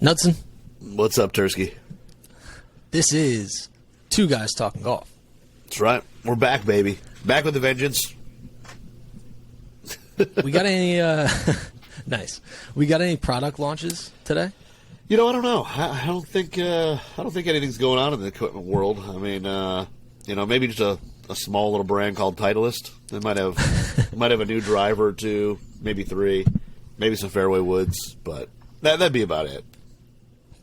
Knudsen. What's up, Tursky? This is Two Guys Talking Golf. That's right. We're back, baby. Back with a vengeance. We got any nice. We got any product launches today? You know, I don't know. I don't think anything's going on in the equipment world. I mean, maybe just a small little brand called Titleist. They might have a new driver or two, maybe three, maybe some fairway woods, but that'd be about it.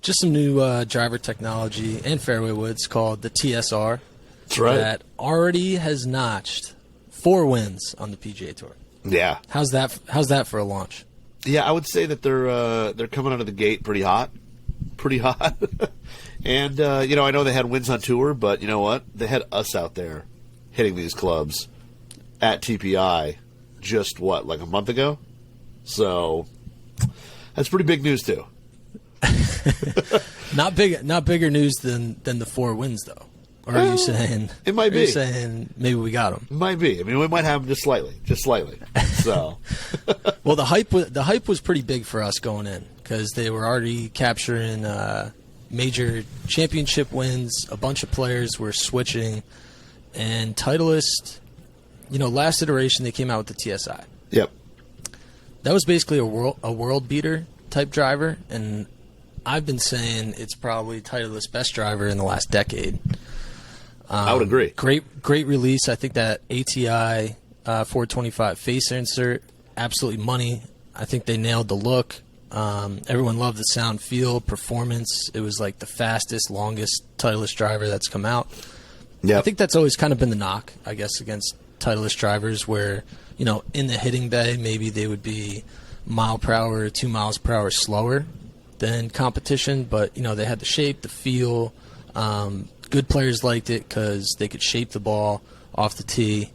Just some new driver technology and fairway woods called the TSR. That's right. That already has notched 4 wins on the PGA Tour. Yeah. How's that for a launch? Yeah, I would say that they're coming out of the gate pretty hot. And I know they had wins on tour, but you know what? They had us out there hitting these clubs at TPI just like a month ago. So that's pretty big news too. Not bigger news than the 4 wins though. Or are you saying it might be? You're saying maybe we got them? Might be. I mean, we might have them just slightly. So, well, the hype was pretty big for us going in because they were already capturing major championship wins. A bunch of players were switching, and Titleist, last iteration they came out with the TSI. Yep. That was basically a world beater type driver, and I've been saying it's probably Titleist's best driver in the last decade. I would agree. Great release. I think that ATI 425 face insert, absolutely money. I think they nailed the look. Everyone loved the sound, feel, performance. It was like the fastest, longest Titleist driver that's come out. Yeah, I think that's always kind of been the knock, I guess, against Titleist drivers where, in the hitting bay, maybe they would be mile per hour, 2 miles per hour slower than competition. But, they had the shape, the feel. Good players liked it because they could shape the ball off the tee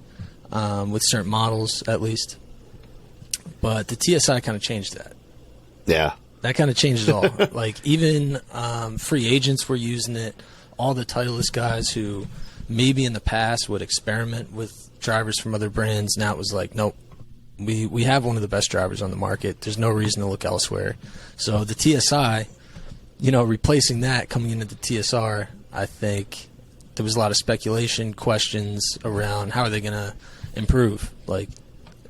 with certain models, at least. But the TSI kind of changed that. Yeah. That kind of changed it all. Like, even free agents were using it. All the Titleist guys who maybe in the past would experiment with drivers from other brands, now it was like, nope, we have one of the best drivers on the market. There's no reason to look elsewhere. So the TSI, replacing that, coming into the TSR, I think there was a lot of speculation, questions around how are they going to improve? Like,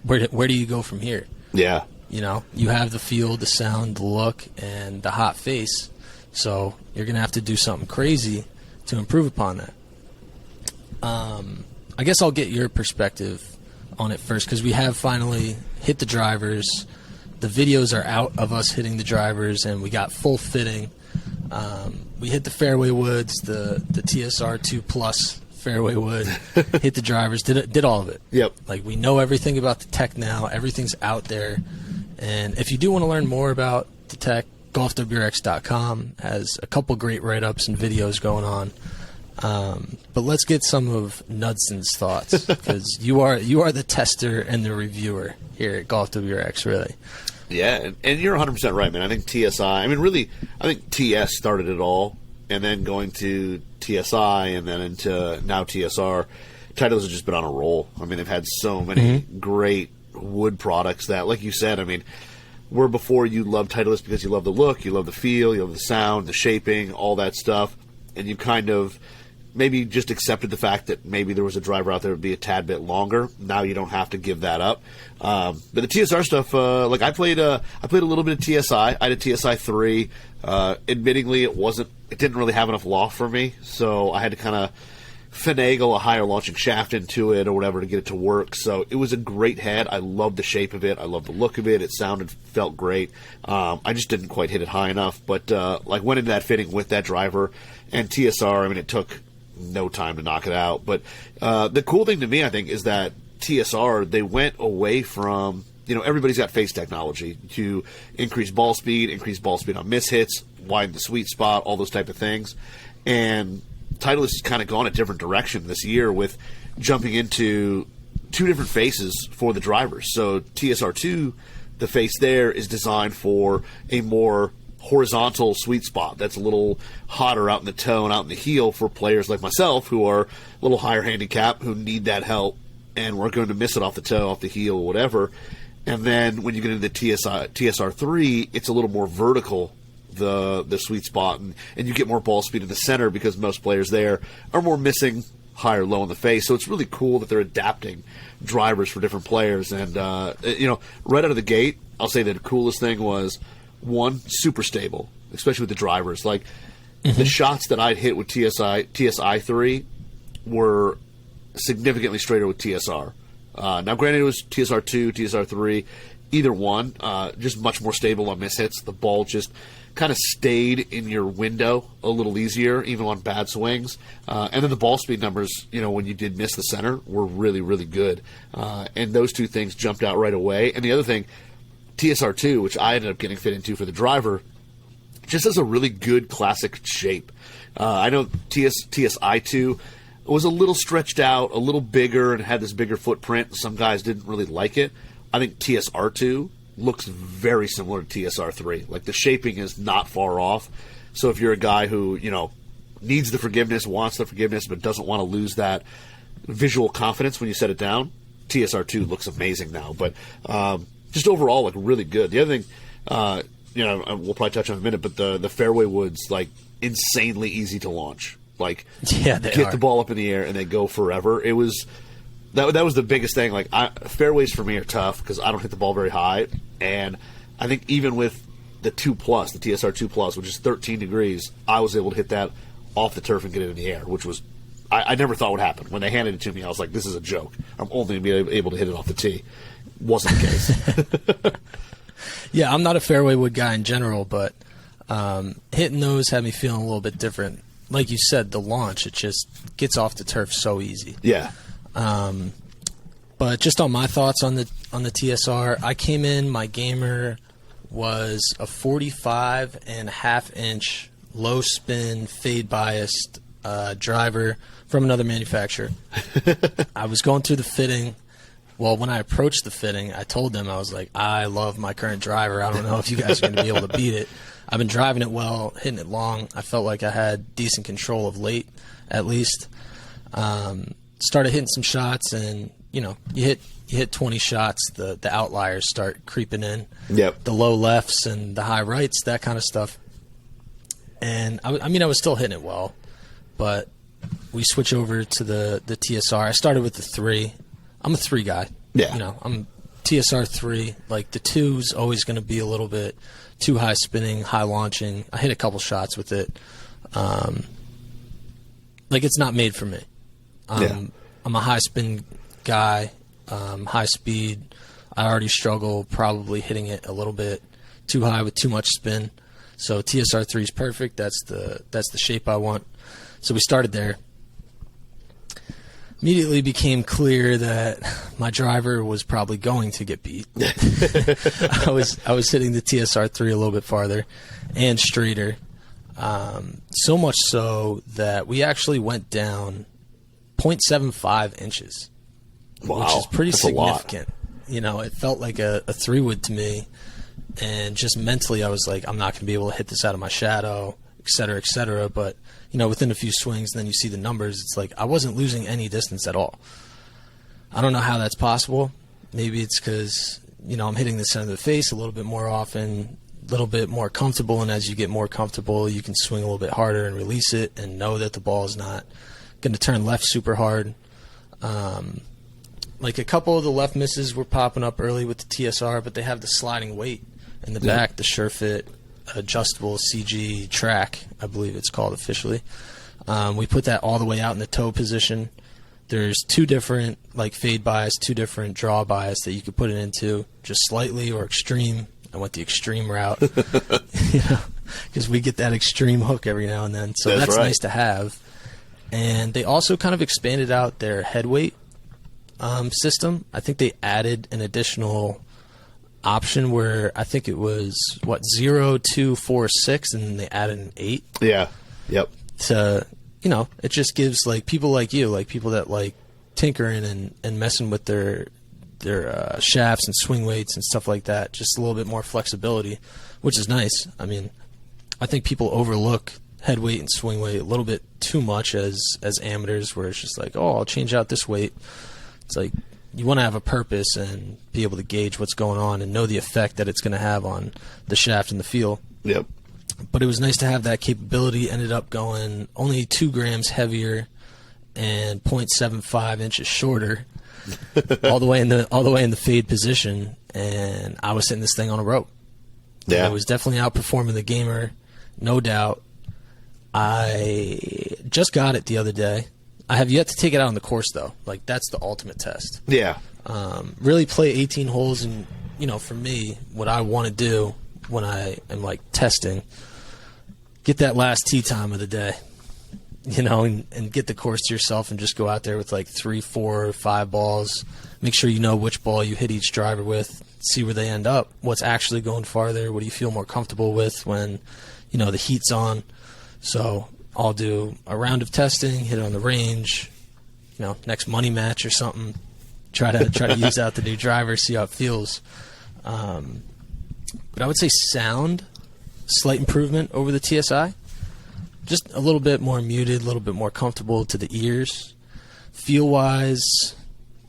where do you go from here? Yeah. You have the feel, the sound, the look, and the hot face. So you're going to have to do something crazy to improve upon that. I guess I'll get your perspective on it first because we have finally hit the drivers. The videos are out of us hitting the drivers, and we got full fitting. We hit the fairway woods, the TSR 2 Plus fairway wood, hit the drivers, did all of it. Yep. Like, we know everything about the tech now. Everything's out there. And if you do want to learn more about the tech, golfwrx.com has a couple great write-ups and videos going on. But let's get some of Knudsen's thoughts because you are the tester and the reviewer here at GolfWRX, really. Yeah, and you're 100% right, man. I think TSI, I think TS started it all, and then going to TSI and then into now TSR. Titleist has just been on a roll. I mean, they've had so many great wood products that, like you said, where before you loved Titleist because you love the look, you love the feel, you love the sound, the shaping, all that stuff, and you kind of maybe just accepted the fact that maybe there was a driver out there that would be a tad bit longer. Now you don't have to give that up. But the TSR stuff, I played a little bit of TSI. I had a TSI 3. Admittingly, it didn't really have enough loft for me, so I had to kind of finagle a higher launching shaft into it or whatever to get it to work. So it was a great head. I loved the shape of it. I loved the look of it. It felt great. I just didn't quite hit it high enough. But went into that fitting with that driver and TSR. It took no time to knock it out. But the cool thing to me, I think, is that TSR, they went away from, everybody's got face technology to increase ball speed on miss hits, widen the sweet spot, all those type of things. And Titleist has kind of gone a different direction this year with jumping into 2 different faces for the drivers. So TSR2, the face there is designed for a more horizontal sweet spot that's a little hotter out in the toe and out in the heel for players like myself who are a little higher handicap, who need that help and we're going to miss it off the toe, off the heel, whatever. And then when you get into the TSR3, it's a little more vertical the sweet spot, and you get more ball speed in the center because most players there are more missing high or low in the face. So it's really cool that they're adapting drivers for different players. And, right out of the gate, I'll say that the coolest thing was, one, super stable, especially with the drivers. Like, the shots that I'd hit with TSI 3 were significantly straighter with TSR. Now, granted, it was TSR 2, TSR 3, either one, just much more stable on mishits. The ball just kind of stayed in your window a little easier, even on bad swings. And then the ball speed numbers, when you did miss the center, were really, really good. And those two things jumped out right away. And the other thing, TSR 2, which I ended up getting fit into for the driver, just has a really good classic shape. I know TSI 2 was a little stretched out, a little bigger, and had this bigger footprint. Some guys didn't really like it. I think TSR2 looks very similar to TSR3. Like, the shaping is not far off. So if you're a guy who, needs the forgiveness, wants the forgiveness, but doesn't want to lose that visual confidence when you set it down, TSR2 looks amazing now. But just overall, like, really good. The other thing, we'll probably touch on in a minute, but the fairway woods, like, insanely easy to launch. Like, yeah, they get are. the ball up in the air and they go forever. It was that was the biggest thing. Like, fairways for me are tough because I don't hit the ball very high, and I think even with the 2+, the TSR 2+, which is 13 degrees, I was able to hit that off the turf and get it in the air, which was I never thought would happen. When they handed it to me, I was like, this is a joke. I'm only going to be able to hit it off the tee. Wasn't the case. Yeah, I'm not a fairway wood guy in general, but hitting those had me feeling a little bit different. Like you said, the launch, it just gets off the turf so easy. Yeah. But just on my thoughts on the TSR, I came in, my gamer was a 45.5-inch low spin, fade biased driver from another manufacturer. I was going through the fitting. Well, when I approached the fitting, I told them, I was like, I love my current driver. I don't know if you guys are going to be able to beat it. I've been driving it well, hitting it long. I felt like I had decent control of late, at least. Started hitting some shots, and you hit 20 shots, the outliers start creeping in. Yep. The low lefts and the high rights, that kind of stuff. And I was still hitting it well, but we switch over to the TSR. I started with the 3. I'm a 3 guy. Yeah. I'm TSR 3. Like, the 2's always going to be a little bit too high spinning, high launching. I hit a couple shots with it. Like, it's not made for me. I'm a high spin guy, high speed. I already struggle probably hitting it a little bit too high with too much spin. So TSR 3 is perfect. That's the shape I want. So we started there. Immediately became clear that my driver was probably going to get beat. I was hitting the TSR 3 a little bit farther and straighter. So much so that we actually went down 0.75 inches, wow, which is pretty that's significant. It felt like a 3-wood to me. And just mentally, I was like, I'm not going to be able to hit this out of my shadow, et cetera, et cetera. But, within a few swings, then you see the numbers. It's like I wasn't losing any distance at all. I don't know how that's possible. Maybe it's because, I'm hitting the center of the face a little bit more often, a little bit more comfortable. And as you get more comfortable, you can swing a little bit harder and release it and know that the ball is not going to turn left super hard. Like, a couple of the left misses were popping up early with the TSR, but they have the sliding weight in the back, the SureFit adjustable CG track, I believe it's called officially. We put that all the way out in the toe position. There's 2 different, like, fade bias, 2 different draw bias that you could put it into, just slightly or extreme. I went the extreme route, because we get that extreme hook every now and then. So that's right. Nice to have. And they also kind of expanded out their head weight system. I think they added an additional option where I think it was 0, 2, 4, 6, and then they added an 8. Yeah. Yep. To it just gives, like, people like you, like people that like tinkering and messing with their shafts and swing weights and stuff like that, just a little bit more flexibility, which is nice. I mean, I think people overlook head weight and swing weight a little bit too much as amateurs, where it's just like, oh, I'll change out this weight. It's like, you want to have a purpose and be able to gauge what's going on and know the effect that it's going to have on the shaft and the feel. Yep. But it was nice to have that capability. Ended up going only 2 grams heavier and 0.75 inches shorter, all the way in the fade position, and I was hitting this thing on a rope. Yeah, I was definitely outperforming the gamer, no doubt. I just got it the other day. I have yet to take it out on the course though. Like, that's the ultimate test. Yeah. Really play 18 holes, and for me, what I want to do when I am like testing, get that last tee time of the day. And get the course to yourself and just go out there with like 3, 4, 5 balls. Make sure you know which ball you hit each driver with, see where they end up, what's actually going farther, what do you feel more comfortable with when, the heat's on. So I'll do a round of testing, hit it on the range, next money match or something, try to use out the new driver, see how it feels. But I would say sound, slight improvement over the TSI. Just a little bit more muted, a little bit more comfortable to the ears. Feel-wise,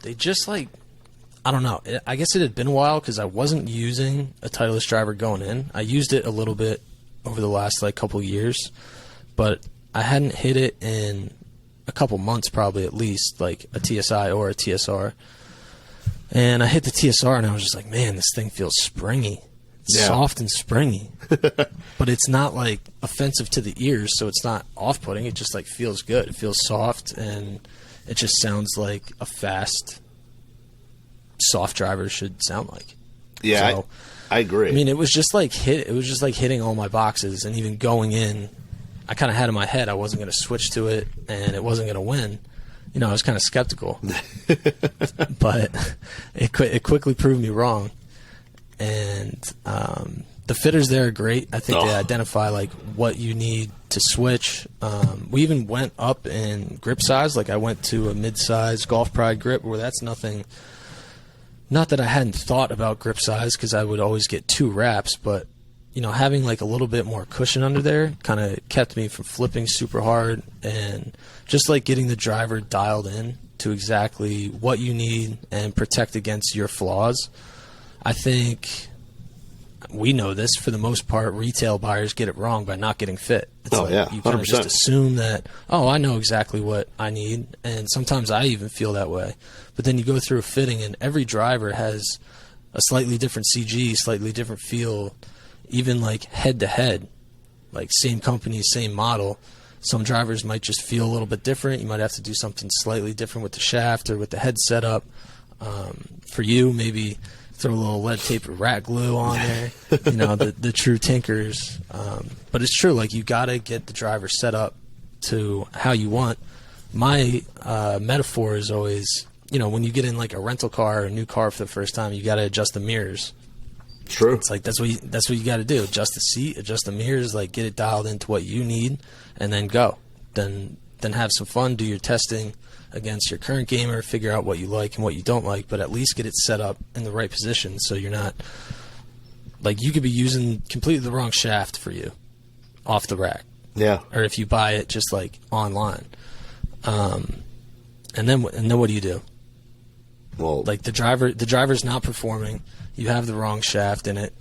they just I don't know. I guess it had been a while because I wasn't using a Titleist driver going in. I used it a little bit over the last couple of years, but I hadn't hit it in a couple months probably at least, like a TSI or a TSR. And I hit the TSR and I was just like, man, this thing feels springy. It's soft and springy. But it's not offensive to the ears, so it's not off-putting. It just feels good. It feels soft, and it just sounds like a fast, soft driver should sound like. Yeah, so, I agree. I mean, it was just hitting all my boxes, and even going in, I kind of had in my head I wasn't going to switch to it, and it wasn't going to win. I was kind of skeptical, but it quickly proved me wrong. And the fitters there are great. I think they identify what you need to switch. We even went up in grip size. I went to a mid-size Golf Pride grip where that's nothing. Not that I hadn't thought about grip size because I would always get 2 wraps, but having a little bit more cushion under there kind of kept me from flipping super hard, and just getting the driver dialed in to exactly what you need and protect against your flaws. I think we know this for the most part. Retail buyers get it wrong by not getting fit. It's you kind of just assume that, I know exactly what I need, and sometimes I even feel that way. But then you go through a fitting, and every driver has a slightly different CG, slightly different feel, even head to head, same company, same model. Some drivers might just feel a little bit different. You might have to do something slightly different with the shaft or with the head setup. For you, maybe throw a little lead tape or rat glue on there, the true tinkers. But it's true, you got to get the driver set up to how you want. My metaphor is always, when you get in a rental car or a new car for the first time, you got to adjust the mirrors. True. It's that's what you got to do. Adjust the seat, adjust the mirrors, get it dialed into what you need, and then go. Then have some fun, do your testing against your current gamer, figure out what you like and what you don't like, but at least get it set up in the right position so you're not you could be using completely the wrong shaft for you off the rack. Yeah. Or if you buy it just online. And then what do you do? Well, the driver's not performing, you have the wrong shaft in it,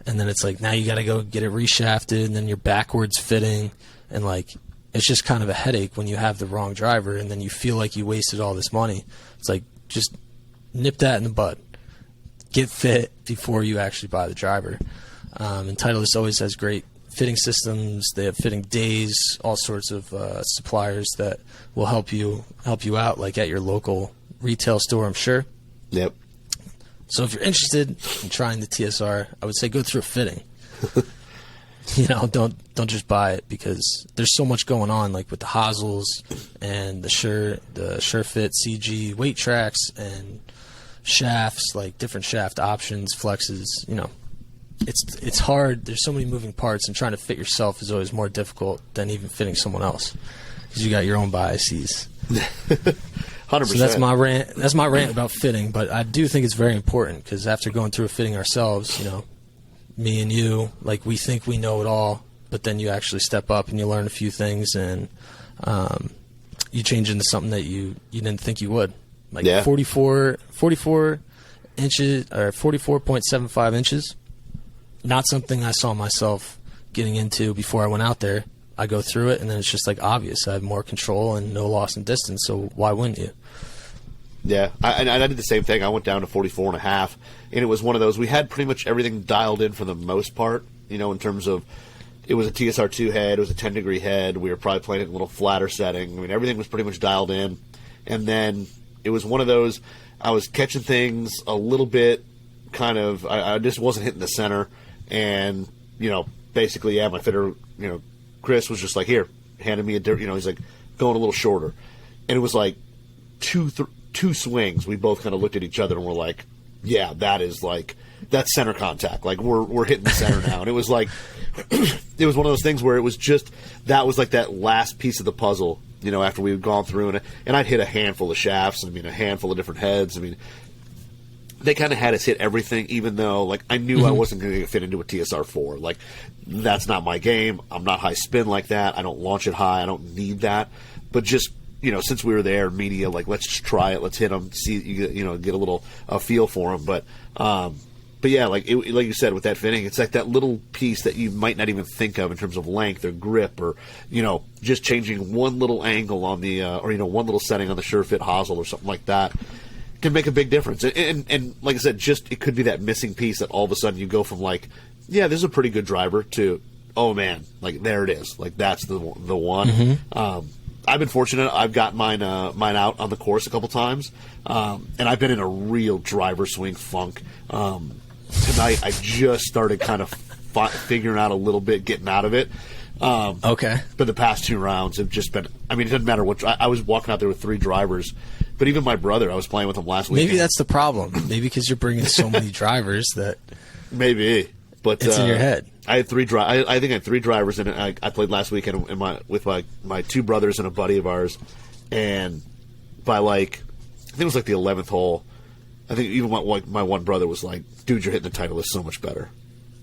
and then it's now you got to go get it reshafted, and then you're backwards fitting, and it's just kind of a headache when you have the wrong driver, and then you feel like you wasted all this money. It's just nip that in the bud. Get fit before you actually buy the driver. And Titleist always has great fitting systems. They have fitting days, all sorts of suppliers that will help you out, at your local retail store, I'm sure. Yep. So if you're interested in trying the TSR, I would say go through a fitting. Don't just buy it, because there's so much going on, with the hosels and the SureFit CG weight tracks and shafts, different shaft options, flexes. It's hard. There's so many moving parts, and trying to fit yourself is always more difficult than even fitting someone else, because you got your own biases. 100%. So that's my rant. That's my rant about fitting. But I do think it's very important, because after going through a fitting ourselves, me and you, we think we know it all, but then you actually step up and you learn a few things, and you change into something that you didn't think you would. 44 inches or 44.75 inches. Not something I saw myself getting into before I went out there. I go through it, and then it's just like obvious. I have more control and no loss in distance, so why wouldn't you? Yeah, I did the same thing. I went down to 44.5, and it was one of those. We had pretty much everything dialed in for the most part, you know, in terms of it was a TSR2 head, it was a 10-degree head. We were probably playing it in a little flatter setting. I mean, everything was pretty much dialed in. And then it was one of those, I was catching things a little bit, kind of, I just wasn't hitting the center. And, you know, basically, yeah, my fitter, you know, Chris was just like, here, handed me you know, he's like, going a little shorter. And it was like two swings. We both kind of looked at each other and were like, yeah, that is like, that's center contact. Like, we're hitting the center now. And it was like, it was one of those things where it was just, that was like that last piece of the puzzle, you know, after we had gone through and I'd hit a handful of shafts. I mean, a handful of different heads. I mean, they kind of had us hit everything, even though, like, I knew I wasn't going to fit into a TSR4. Like, that's not my game. I'm not high spin like that. I don't launch it high. I don't need that. But just, you know, since we were there, media, like, let's just try it. Let's hit them, see, you know, get a little feel for them. But yeah, like you said, with that fitting, it's like that little piece that you might not even think of in terms of length or grip, or, you know, just changing one little angle on the, or, you know, one little setting on the Sure Fit hosel or something like that can make a big difference. And like I said, just it could be that missing piece that all of a sudden you go from like, yeah, this is a pretty good driver to, oh man, like there it is, like that's the one. I've been fortunate. I've got mine out on the course a couple times, and I've been in a real driver swing funk. Tonight, I just started kind of figuring out a little bit, getting out of it. Okay. But the past 2 rounds have just been, I mean, it doesn't matter what, I was walking out there with 3 drivers, but even my brother, I was playing with him last week. Maybe that's the problem. Maybe because you're bringing so many drivers that. Maybe. But it's in your head. I had 3 I think I had 3 drivers, and I played last weekend with my 2 brothers and a buddy of ours, and by like, I think it was like the 11th hole, I think even my one brother was like, dude, you're hitting the Titleist so much better.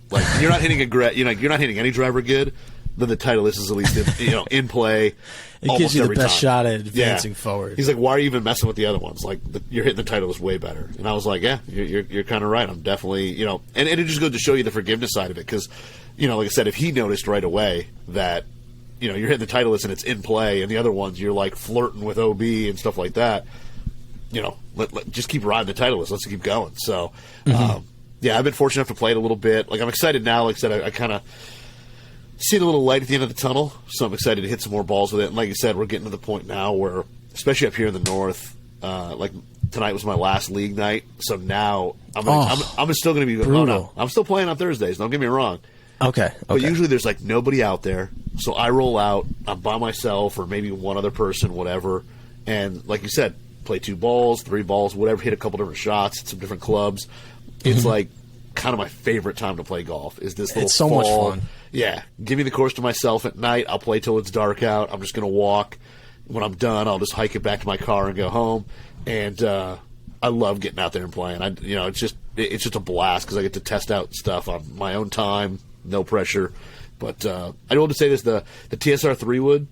Like, you're not hitting you're not hitting any driver good, then the Titleist is at least in play. It gives you the best time. shot at advancing forward. He's like, why are you even messing with the other ones? Like, you're hitting the Titleist way better. And I was like, yeah, you're kind of right. I'm definitely, and it just goes to show you the forgiveness side of it, because, like I said, if he noticed right away that, you're hitting the Titleist and it's in play, and the other ones you're like flirting with OB and stuff like that, just keep riding the Titleist. Let's keep going. So, yeah, I've been fortunate enough to play it a little bit. Like, I'm excited now. Like I said, I kind of seen a little light at the end of the tunnel, so I'm excited to hit some more balls with it. And like you said, we're getting to the point now where, especially up here in the north, like tonight was my last league night, so now I'm still going to be brutal. No, I'm still playing on Thursdays. Don't get me wrong. Okay. But usually there's like nobody out there, so I roll out. I'm by myself, or maybe one other person, whatever. And like you said, play 2 balls, 3 balls, whatever. Hit a couple different shots, hit some different clubs. It's like kind of my favorite time to play golf. Is this little It's so fall. much fun. Yeah, give me the course to myself at night. I'll play till it's dark out. I'm just going to walk. When I'm done, I'll just hike it back to my car and go home. And I love getting out there and playing. It's just a blast because I get to test out stuff on my own time, no pressure. But I want to say this: the TSR 3-wood.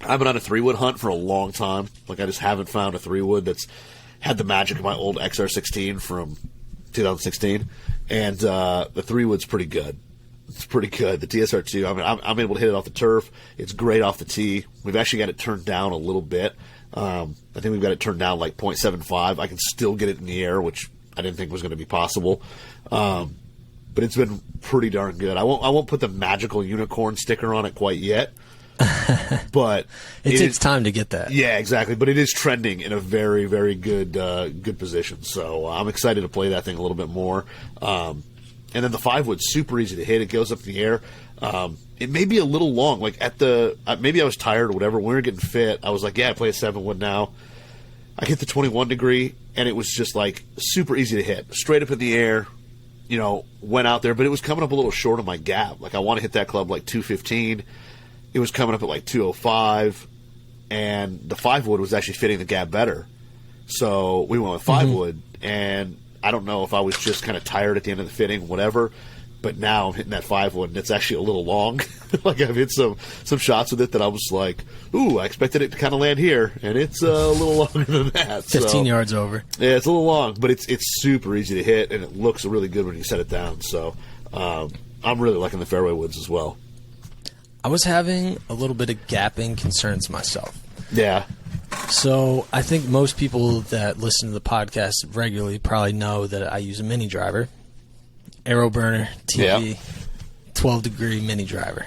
I've been on a 3-wood hunt for a long time. Like, I just haven't found a 3-wood that's had the magic of my old XR16 from 2016. And the 3-wood's pretty good. It's pretty good. The TSR2, I mean, I'm able to hit it off the turf. It's great off the tee. We've actually got it turned down a little bit. I think we've got it turned down like 0.75. I can still get it in the air, which I didn't think was going to be possible. But it's been pretty darn good. I won't put the magical unicorn sticker on it quite yet. But it takes time to get that. Yeah, exactly. But it is trending in a very, very good position. So I'm excited to play that thing a little bit more. And then the 5-wood's super easy to hit. It goes up in the air. It may be a little long. Like maybe I was tired or whatever. When we were getting fit, I was like, yeah, I play a 7-wood now. I hit the 21 degree, and it was just like super easy to hit. Straight up in the air, went out there. But it was coming up a little short of my gap. Like, I want to hit that club like 215. It was coming up at like 205. And the 5-wood was actually fitting the gap better. So we went with 5-wood, and I don't know if I was just kind of tired at the end of the fitting, whatever, but now I'm hitting that 5-wood, and it's actually a little long. Like, I've hit some shots with it that I was like, ooh, I expected it to kind of land here, and it's a little longer than that. 15 yards over. Yeah, it's a little long, but it's super easy to hit, and it looks really good when you set it down. So, I'm really liking the fairway woods as well. I was having a little bit of gapping concerns myself. Yeah. So I think most people that listen to the podcast regularly probably know that I use a mini driver, Aero Burner TV, 12-degree mini driver.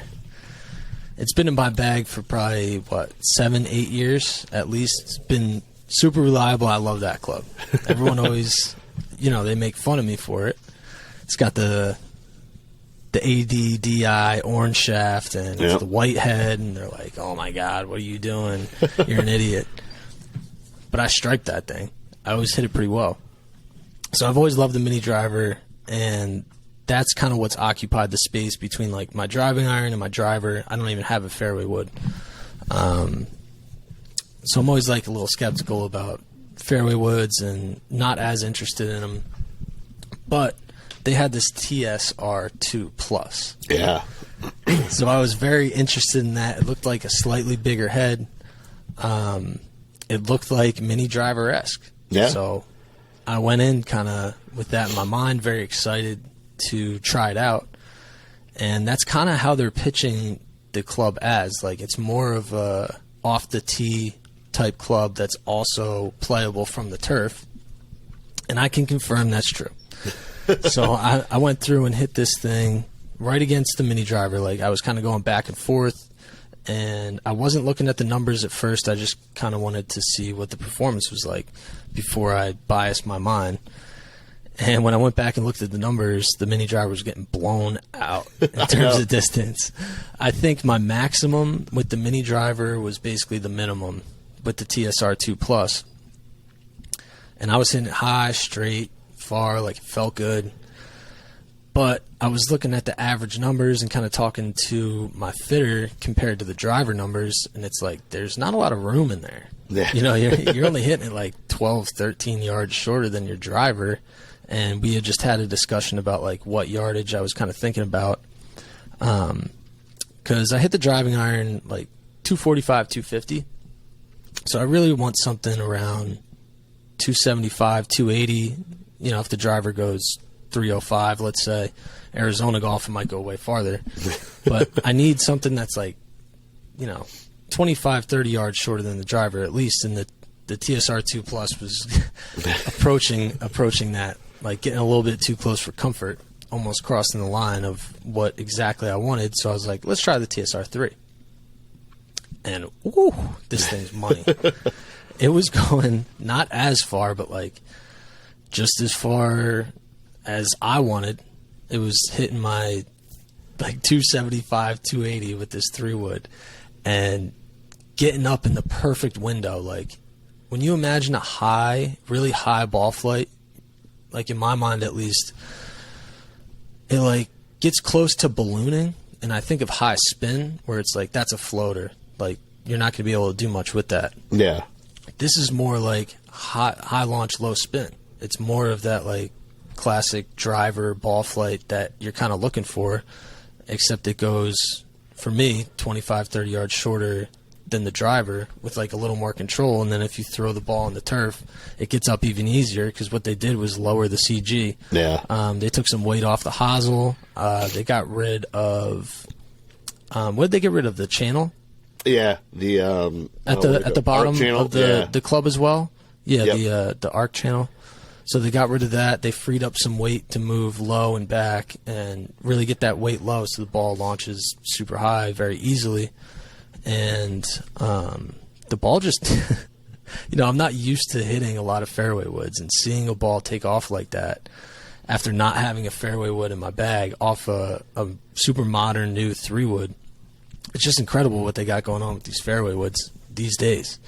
It's been in my bag for probably, 7-8 years at least. It's been super reliable. I love that club. Everyone always, they make fun of me for it. It's got the ADDI orange shaft and it's the white head, and they're like, oh my God, what are you doing? You're an idiot. But I strike that thing. I always hit it pretty well. So I've always loved the mini driver, and that's kind of what's occupied the space between like my driving iron and my driver. I don't even have a fairway wood. So I'm always like a little skeptical about fairway woods and not as interested in them. But they had this TSR 2 Plus. Yeah. So I was very interested in that. It looked like a slightly bigger head. It looked like mini driver-esque. Yeah. So I went in kind of with that in my mind, very excited to try it out. And that's kind of how they're pitching the club as. Like, it's more of a off-the-tee type club that's also playable from the turf. And I can confirm that's true. So I went through and hit this thing right against the mini driver. Like, I was kind of going back and forth, and I wasn't looking at the numbers at first. I just kind of wanted to see what the performance was like before I biased my mind. And when I went back and looked at the numbers, the mini driver was getting blown out in terms of distance. I think my maximum with the mini driver was basically the minimum with the TSR 2 Plus. And I was hitting it high, straight, far, like it felt good. But I was looking at the average numbers and kind of talking to my fitter compared to the driver numbers, and it's like there's not a lot of room in there. Yeah. You're only hitting it like 12, 13 yards shorter than your driver. And we had just had a discussion about like what yardage I was kind of thinking about. Because I hit the driving iron like 245, 250. So I really want something around 275, 280. If the driver goes 305, let's say, Arizona golf, it might go way farther. But I need something that's like, 25, 30 yards shorter than the driver at least. And the TSR 2 Plus was approaching that, like getting a little bit too close for comfort, almost crossing the line of what exactly I wanted. So I was like, let's try the TSR 3. And, woo, this thing's money. It was going not as far, but like just as far as I wanted. It was hitting my like 275, 280 with this 3-wood and getting up in the perfect window. Like when you imagine a high, really high ball flight, like in my mind at least, it like gets close to ballooning, and I think of high spin where it's like that's a floater. Like you're not going to be able to do much with that. Yeah. This is more like high launch, low spin. It's more of that like classic driver ball flight that you're kind of looking for, except it goes, for me, 25, 30 yards shorter than the driver with like a little more control. And then if you throw the ball on the turf, it gets up even easier because what they did was lower the CG. Yeah. They took some weight off the hosel. They got rid of what did they get rid of? The channel? Yeah, the at the bottom of the club as well. Yeah, yep. The arc channel. So they got rid of that. They freed up some weight to move low and back and really get that weight low so the ball launches super high very easily. And the ball just, I'm not used to hitting a lot of fairway woods, and seeing a ball take off like that after not having a fairway wood in my bag off a super modern new 3-wood. It's just incredible what they got going on with these fairway woods these days.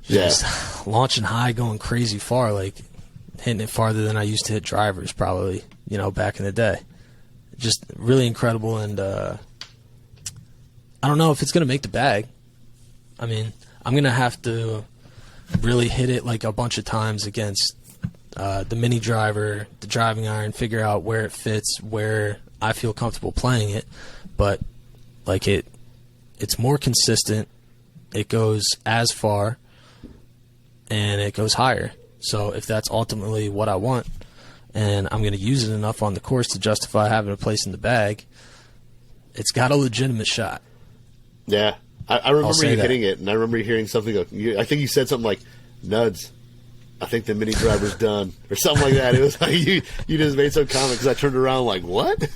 Just launching high, going crazy far, like hitting it farther than I used to hit drivers probably, back in the day. Just really incredible, and I don't know if it's going to make the bag. I mean, I'm going to have to really hit it like a bunch of times against the mini driver, the driving iron, figure out where it fits, where I feel comfortable playing it. But like it's more consistent. It goes as far, and it goes higher. So if that's ultimately what I want, and I'm going to use it enough on the course to justify having a place in the bag, it's got a legitimate shot. Yeah. I remember you that. hitting it, and I remember hearing something. I think you said something like, "Nuds, I think the mini driver's done," or something like that. It was like you just made some comment because I turned around like, "What?"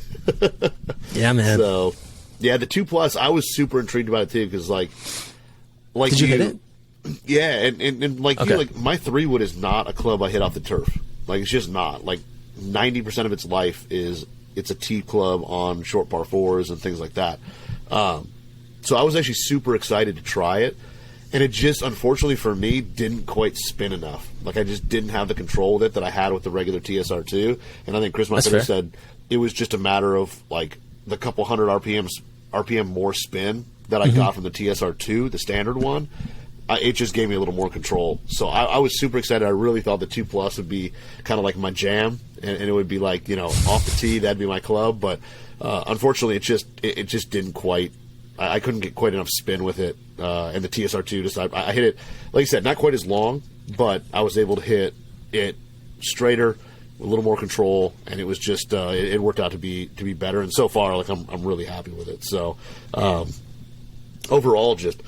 Yeah, man. So, yeah, the 2+, I was super intrigued about it too because like Did you hit it? Yeah, and like Okay. like my 3-wood is not a club I hit off the turf. Like it's just not. Like 90% of its life is it's a tee club on short par 4s and things like that. So I was actually super excited to try it, and it just, unfortunately for me, didn't quite spin enough. Like, I just didn't have the control with it that I had with the regular TSR2, and I think Chris Monteiro said it was just a matter of, like, the couple hundred RPM more spin that I got from the TSR2, the standard one. It just gave me a little more control. So I was super excited. I really thought the 2+ would be kind of like my jam, and it would be like, off the tee, that'd be my club. But unfortunately, it just didn't quite. I couldn't get quite enough spin with it, and the TSR2 I hit it, like you said, not quite as long, but I was able to hit it straighter, a little more control, and it was just it worked out to be better. And so far, like I'm really happy with it. So overall, just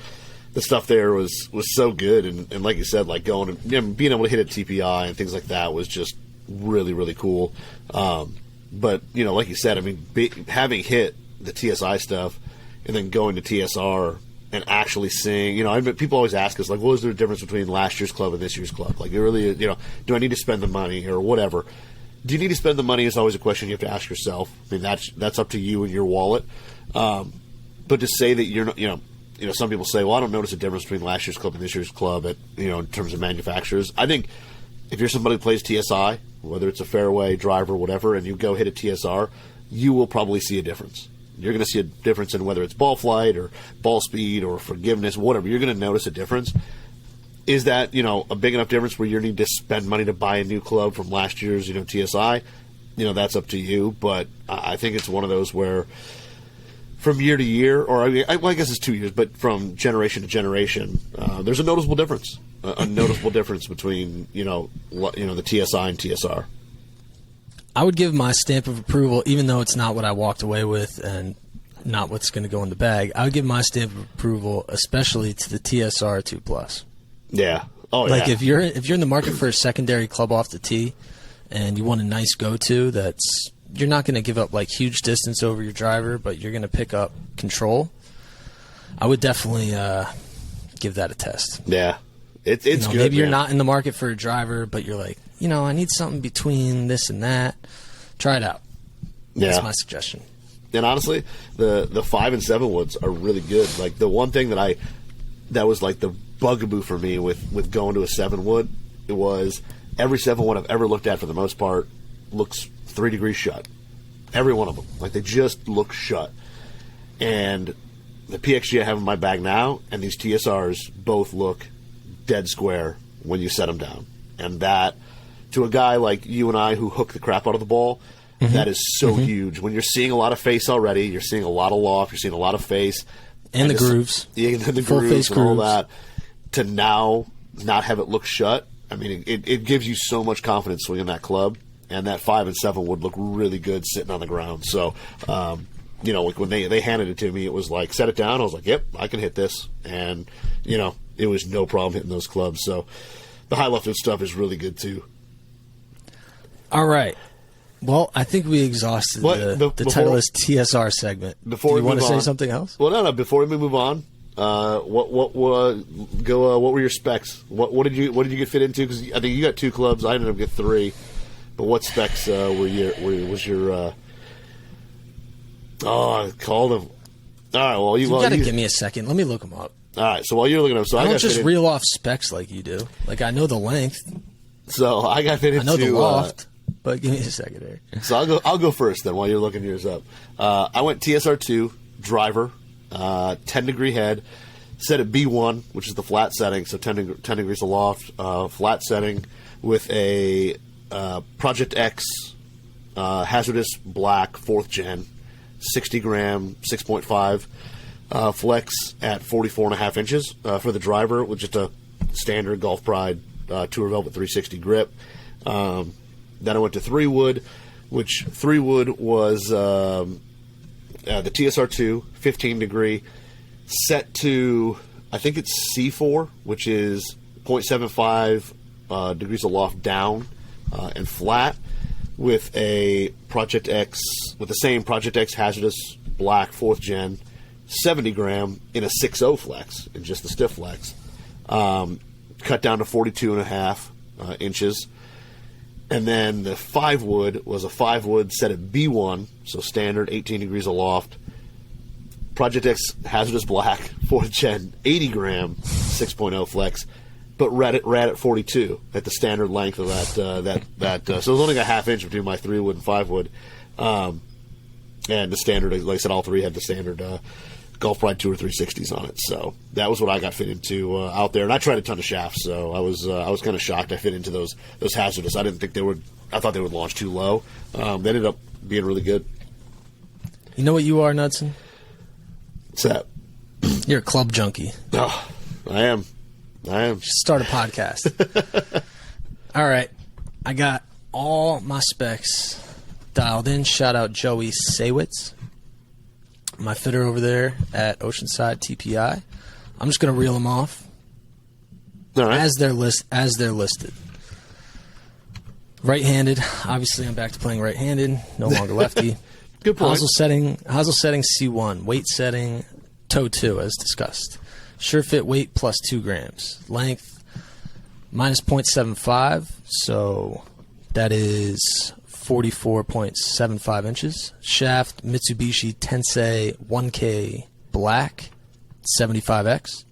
the stuff there was so good, and like you said, like going and being able to hit a TPI and things like that was just really, really cool. But like you said, I mean, having hit the TSI stuff and then going to TSR and actually seeing, people always ask us, like, what is there a difference between last year's club and this year's club? Like, really, do I need to spend the money or whatever? Do you need to spend the money is always a question you have to ask yourself. I mean, that's up to you and your wallet. But to say that you're not, some people say, well, I don't notice a difference between last year's club and this year's club in terms of manufacturers. I think if you're somebody who plays TSI, whether it's a fairway, driver, whatever, and you go hit a TSR, you will probably see a difference. You're going to see a difference in whether it's ball flight or ball speed or forgiveness, whatever. You're going to notice a difference. Is that, a big enough difference where you need to spend money to buy a new club from last year's, TSI? That's up to you. But I think it's one of those where from year to year, or I guess it's 2 years, but from generation to generation, there's a noticeable difference. A noticeable difference between, the TSI and TSR. I would give my stamp of approval, even though it's not what I walked away with and not what's going to go in the bag. I would give my stamp of approval, especially to the TSR 2+. Yeah. Oh, like yeah. if you're in the market for a secondary club off the tee, and you want a nice go-to that's you're not going to give up like huge distance over your driver, but you're going to pick up control. I would definitely give that a test. Yeah, it's good. Maybe you're not in the market for a driver, but you're like, I need something between this and that. Try it out. Yeah. That's my suggestion. And honestly, the 5 and 7 woods are really good. Like the one thing that was like the bugaboo for me with going to a 7 wood, it was every 7 wood I've ever looked at for the most part looks 3 degrees shut. Every one of them. Like they just look shut. And the PXG I have in my bag now and these TSRs both look dead square when you set them down. And that, to a guy like you and I who hook the crap out of the ball, that is so huge. When you're seeing a lot of face already, you're seeing a lot of loft, you're seeing a lot of face. And the grooves. Yeah, and the Full grooves face and all grooves. that. To now not have it look shut, I mean, it gives you so much confidence swinging that club. And that 5 and 7 would look really good sitting on the ground. So, like when they handed it to me, it was like, set it down. I was like, yep, I can hit this. And, it was no problem hitting those clubs. So the high lofted stuff is really good too. All right. Well, I think we exhausted the Titleist TSR segment. Do you want to say something else? Well, no. Before we move on, what were your specs? What did you get fit into? Because I think you got 2 clubs. I ended up getting 3. But what specs was your? I called them. All right. Well, you got to give me a second. Let me look them up. All right. So while you're looking up, I don't just reel off specs like you do. Like I know the length. So I got fit into. I know the loft. But give me a second here. So I'll go first then while you're looking yours up. I went TSR2 driver, 10 degree head, set at B1, which is the flat setting, so 10 degrees aloft, flat setting with a Project X hazardous black 4th gen, 60 gram, 6.5 flex at 44.5 inches for the driver with just a standard Golf Pride Tour Velvet 360 grip. Then I went to 3-wood, which 3-wood was the TSR2, 15 degree, set to, I think it's C4, which is 0.75 degrees aloft down and flat, with a Project X, with the same Project X hazardous black 4th gen 70 gram in a 6.0 flex, in just the stiff flex. Cut down to 42.5 inches. And then the 5-wood was a 5-wood set at B1, so standard 18 degrees aloft. Project X hazardous black 4th gen 80 gram 6.0 flex, but red at 42 at the standard length of that. So it was only a half inch between my 3-wood and 5-wood. And the standard, like I said, all three had the standard Golf Pride Tour 360s on it. So that was what I got fit into out there. And I tried a ton of shafts, so I was kind of shocked I fit into those hazardous. I didn't think they would. I thought they would launch too low. They ended up being really good. You know what you are, Knudsen? What's that? You're a club junkie. Oh, I am. Just start a podcast. All right. I got all my specs dialed in. Shout out Joey Saywitz, my fitter over there at Oceanside TPI. I'm just going to reel them off All right. as they're listed. Right-handed. Obviously, I'm back to playing right-handed. No longer lefty. Good point. Hosel setting C1. Weight setting toe 2, as discussed. Sure fit weight plus 2 grams. Length minus 0.75, so that is 44.75 inches. Shaft Mitsubishi Tensei 1K black 75X.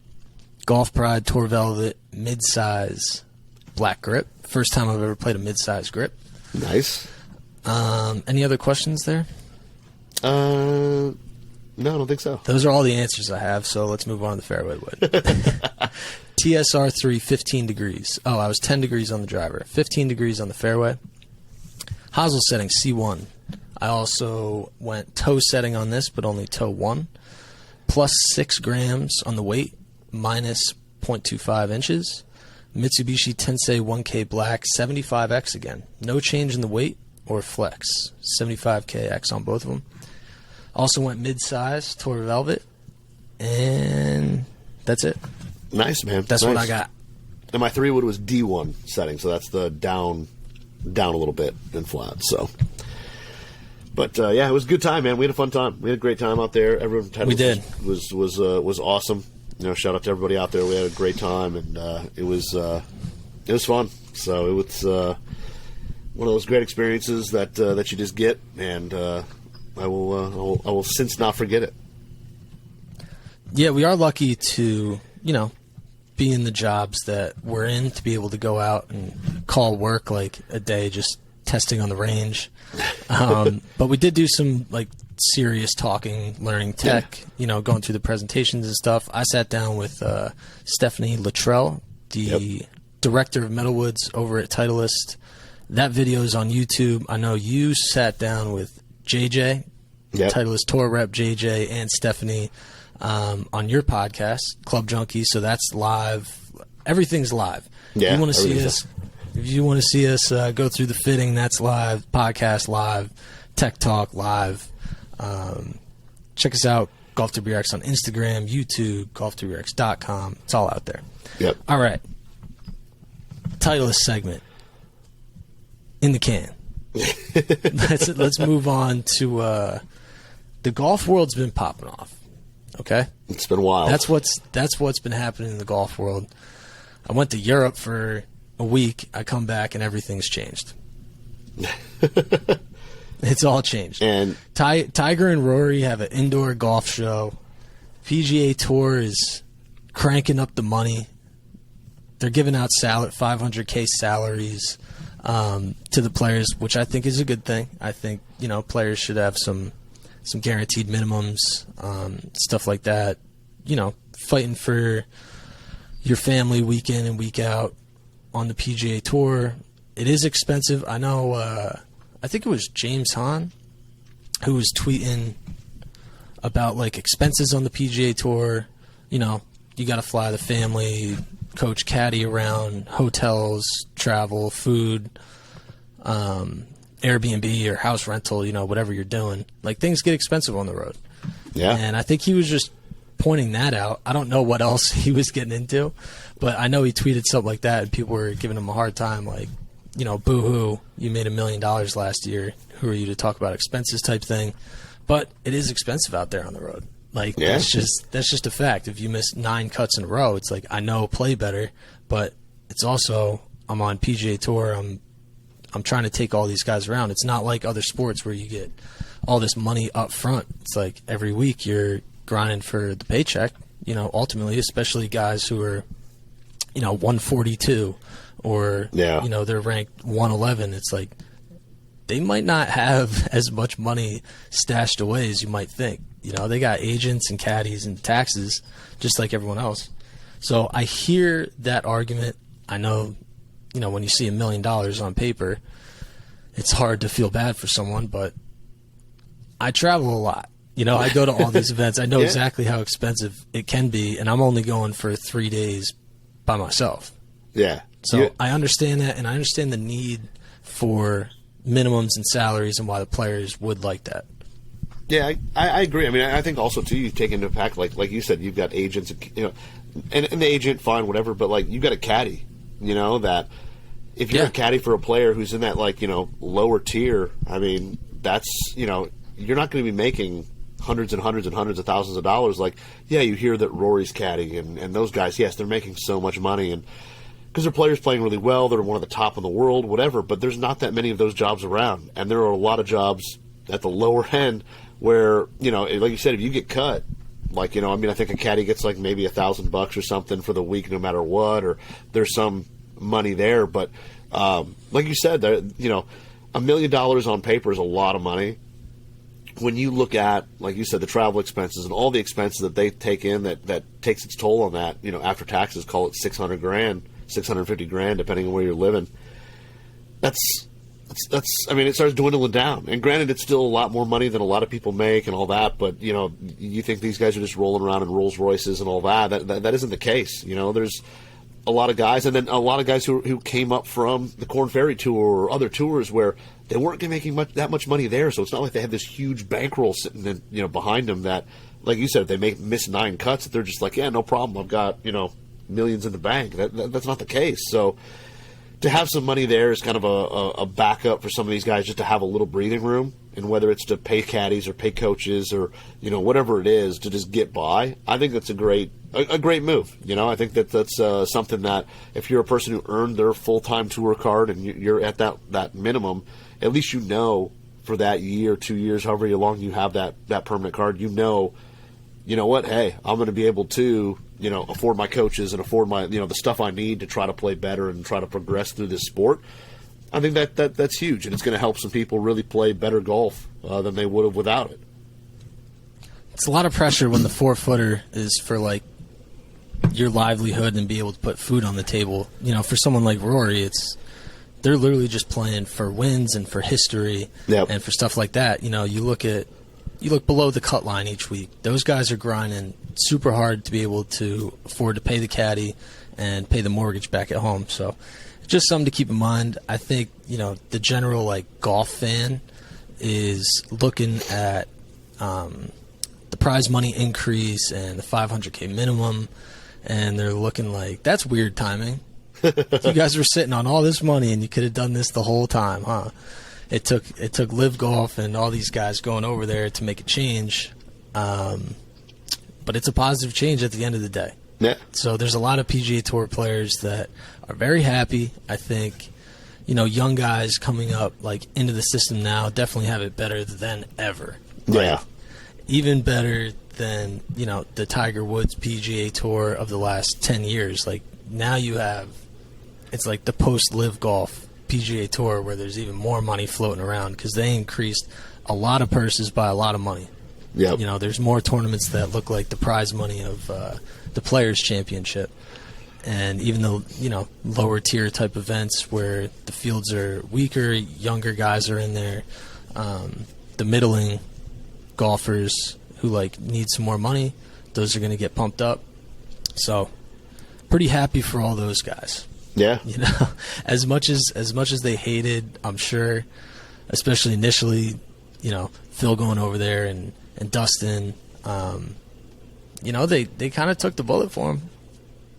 Golf Pride Tour Velvet mid-size black grip. First time I've ever played a mid-size grip. Nice. Any other questions there? No, I don't think so. Those are all the answers I have, so let's move on to the fairway wood. TSR3, 15 degrees. Oh, I was 10 degrees on the driver. 15 degrees on the fairway. Hosel setting, C1. I also went toe setting on this, but only toe 1. Plus 6 grams on the weight, minus 0.25 inches. Mitsubishi Tensei 1K black, 75X again. No change in the weight or flex. 75K X on both of them. Also went mid-size, Tour Velvet, and that's it. Nice, man. That's nice. what I got. And my 3-wood was D1 setting, so that's the down a little bit and flat. So, but yeah, it was a good time, man. We had a fun time. We had a great time out there. Everyone We did. was awesome. You know, shout out to everybody out there. We had a great time, and it was fun. So it was one of those great experiences that you just get, and I will since not forget it. Yeah, we are lucky to, be in the jobs that we're in, to be able to go out and call work like a day just testing on the range. But we did do some serious talking, learning tech, going through the presentations and stuff. I sat down with Stephanie Luttrell, the director of Metalwoods over at Titleist. That video is on YouTube. I know you sat down with JJ, Titleist Tour Rep JJ, and Stephanie on your podcast, Club Junkie. So that's live. Everything's live. Yeah, if you want to see us, go through the fitting, that's live. Podcast live. Tech Talk live. Check us out, Golf2BRX on Instagram, YouTube, golf2brx.com. It's all out there. Yep. All right. Titleist segment in the can. Let's move on to the golf world's been popping off. Okay, it's been wild. That's what's been happening in the golf world. I went to Europe for a week. I come back and everything's changed. It's all changed. And Tiger and Rory have an indoor golf show. PGA Tour is cranking up the money. They're giving out $500K salaries to the players, which I think is a good thing. I think players should have some guaranteed minimums, stuff like that. Fighting for your family week in and week out on the PGA Tour. It is expensive. I know. I think it was James Hahn who was tweeting about expenses on the PGA Tour. You got to fly the family, coach caddy around, hotels, travel, food. Airbnb or house rental, whatever you're doing. Like, things get expensive on the road. Yeah. And I think he was just pointing that out. I don't know what else he was getting into, but I know he tweeted something like that, and people were giving him a hard time, like, boo-hoo, you made $1 million last year. Who are you to talk about expenses type thing? But it is expensive out there on the road. Like, that's just a fact. If you miss 9 cuts in a row, it's like, I know play better, but it's also, I'm on PGA Tour. I'm trying to take all these guys around. It's not like other sports where you get all this money up front. It's like every week you're grinding for the paycheck, ultimately, especially guys who are, 142 or, they're ranked 111. It's like they might not have as much money stashed away as you might think. They got agents and caddies and taxes just like everyone else. So I hear that argument. I know, when you see $1 million on paper, it's hard to feel bad for someone, but I travel a lot. I go to all these events. I know exactly how expensive it can be, and I'm only going for 3 days by myself. Yeah. So I understand that, and I understand the need for minimums and salaries and why the players would like that. Yeah, I agree. I mean, I think also, too, you take into account, like you said, you've got agents, and the agent, fine, whatever, but, like, you've got a caddy, that if you're a caddy for a player who's in that, like, lower tier, I mean, that's, you're not going to be making hundreds and hundreds and hundreds of thousands of dollars. Like, yeah, you hear that Rory's caddy and those guys, yes, they're making so much money, and because their players playing really well, they're one of the top in the world, whatever, but there's not that many of those jobs around, and there are a lot of jobs at the lower end where, like you said, if you get cut, like, I think a caddy gets like maybe $1,000 or something for the week, no matter what, or there's some money there. But like you said, $1 million on paper is a lot of money. When you look at, like you said, the travel expenses and all the expenses that they take in, that takes its toll on that, after taxes, call it $600,000, $650,000, depending on where you're living. That's it starts dwindling down. And granted, it's still a lot more money than a lot of people make and all that, but, you think these guys are just rolling around in Rolls Royces and all that. That isn't the case. There's a lot of guys, and then a lot of guys who came up from the Korn Ferry Tour or other tours where they weren't making that much money there, so it's not like they have this huge bankroll sitting in, behind them that, like you said, if they miss 9 cuts, they're just like, yeah, no problem, I've got, millions in the bank. That's not the case. So to have some money there is kind of a backup for some of these guys, just to have a little breathing room, and whether it's to pay caddies or pay coaches or whatever it is to just get by. I think that's a great move. I think that's something that if you're a person who earned their full-time tour card and you're at that minimum, at least for that year, 2 years, however long you have that permanent card, you know what, hey, I'm going to be able to afford my coaches and afford my, the stuff I need to try to play better and try to progress through this sport. I think that's huge, and it's going to help some people really play better golf than they would have without it. It's a lot of pressure when the 4-footer is for, like, your livelihood and be able to put food on the table. For someone like Rory, they're literally just playing for wins and for history and for stuff like that. You look below the cut line each week. Those guys are grinding super hard to be able to afford to pay the caddy and pay the mortgage back at home. So just something to keep in mind. I think, the general, like, golf fan is looking at the prize money increase and the $500K minimum, and they're looking like, that's weird timing. You guys were sitting on all this money and you could have done this the whole time, huh? It took Live Golf and all these guys going over there to make a change, but it's a positive change at the end of the day. Yeah. So there's a lot of PGA Tour players that are very happy. I think, young guys coming up, like, into the system now definitely have it better than ever. Yeah. Even better than, the Tiger Woods PGA Tour of the last 10 years. Like, now it's like the post-Live Golf PGA Tour where there's even more money floating around because they increased a lot of purses by a lot of money. Yep. There's more tournaments that look like the prize money of the Players' Championship. And even the, lower tier type events where the fields are weaker, younger guys are in there, the middling golfers who, like, need some more money, those are going to get pumped up. So pretty happy for all those guys. Yeah. You know, as much as they hated, I'm sure, especially initially, you know, Phil going over there and Dustin, you know, they kind of took the bullet for him.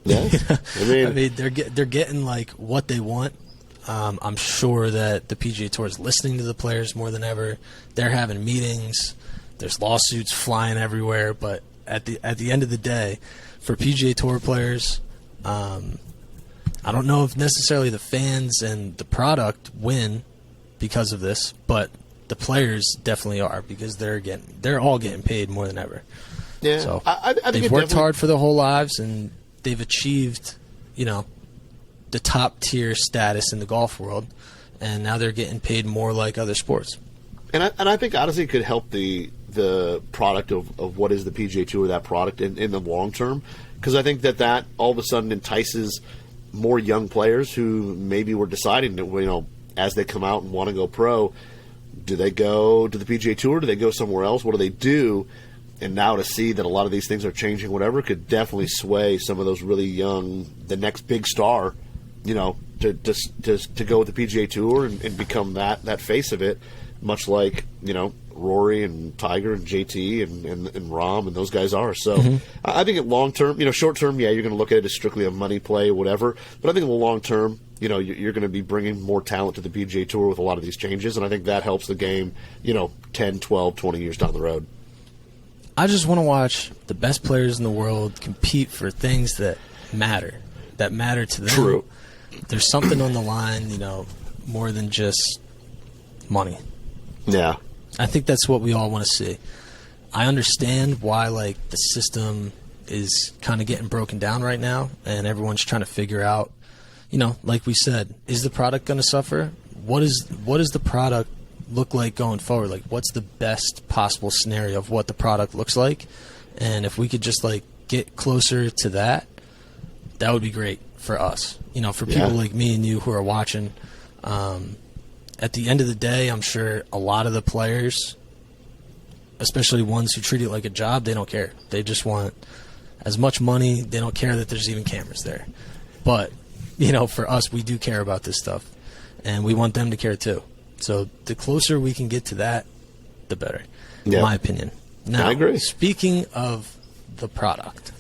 Yeah. I mean, they're getting like what they want. I'm sure that the PGA Tour is listening to the players more than ever. They're having meetings. There's lawsuits flying everywhere. But at the end of the day, for PGA Tour players, I don't know if necessarily the fans and the product win because of this, but the players definitely are, because they're all getting paid more than ever. Yeah, So I think they've worked hard for their whole lives, and they've achieved, you know, the top tier status in the golf world, and now they're getting paid more like other sports. And I think honestly it could help the product of what is the PGA Tour, that product in the long term, because I think that all of a sudden entices more young players who maybe were deciding that, you know, as they come out and want to go pro, do they go to the PGA Tour? Do they go somewhere else? What do they do? And now to see that a lot of these things are changing, whatever, could definitely sway some of those really young, the next big star, you know, to go with the PGA Tour and become that face of it, much like, you know, Rory and Tiger and JT and Rahm and those guys are. So I think at long term, you know, short term, yeah, you're going to look at it as strictly a money play or whatever. But I think in the long term, you know, you're going to be bringing more talent to the PGA Tour with a lot of these changes. And I think that helps the game, you know, 10, 12, 20 years down the road. I just want to watch the best players in the world compete for things that matter to them. True. There's something on the line, you know, more than just money. Yeah. I think that's what we all want to see. I understand why, like, the system is kind of getting broken down right now, and everyone's trying to figure out, you know, like we said, is the product going to suffer? What does the product look like going forward? Like, what's the best possible scenario of what the product looks like? And if we could just, like, get closer to that, that would be great for us. You know, for people like me and you who are watching. At the end of the day, I'm sure a lot of the players, especially ones who treat it like a job, they don't care. They just want as much money. They don't care that there's even cameras there. But, you know, for us, we do care about this stuff, and we want them to care too. So the closer we can get to that, the better, in my opinion. Now, I agree. Speaking of the product,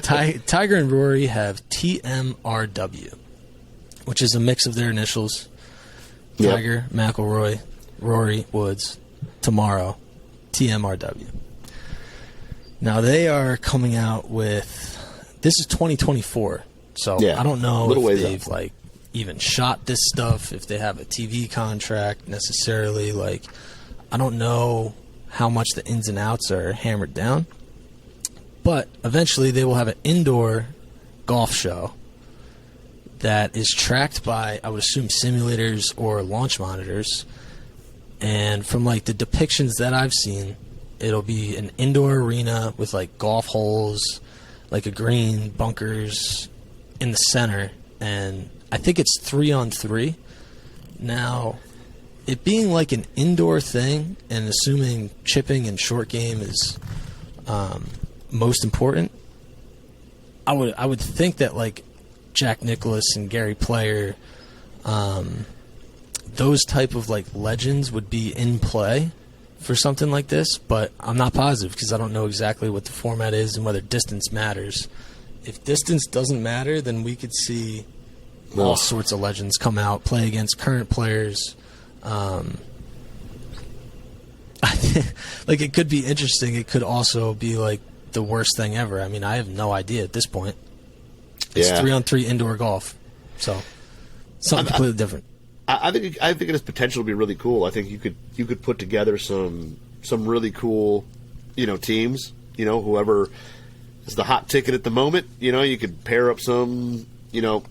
Tiger and Rory have TMRW, which is a mix of their initials. Tiger, McIlroy, Rory, Woods, tomorrow, TMRW. Now, they are coming out with, this is 2024, so I don't know if they've, like, even shot this stuff, if they have a TV contract necessarily. Like, I don't know how much the ins and outs are hammered down. But eventually they will have an indoor golf show that is tracked by, I would assume, simulators or launch monitors. And from, like, the depictions that I've seen, it'll be an indoor arena with, like, golf holes, like a green, bunkers in the center. And I think it's 3-on-3. Now, it being like an indoor thing, and assuming chipping and short game is most important, I would think that, like, Jack Nicklaus and Gary Player, those type of, like, legends would be in play for something like this, but I'm not positive because I don't know exactly what the format is and whether distance matters. If distance doesn't matter, then we could see all sorts of legends come out, play against current players. I think, like, it could be interesting. It could also be, like, the worst thing ever. I mean, I have no idea at this point. It's 3-on-3 indoor golf, so something completely different. I think it has potential to be really cool. I think you could put together some really cool, you know, teams. You know, whoever is the hot ticket at the moment. You know, you could pair up some, you know,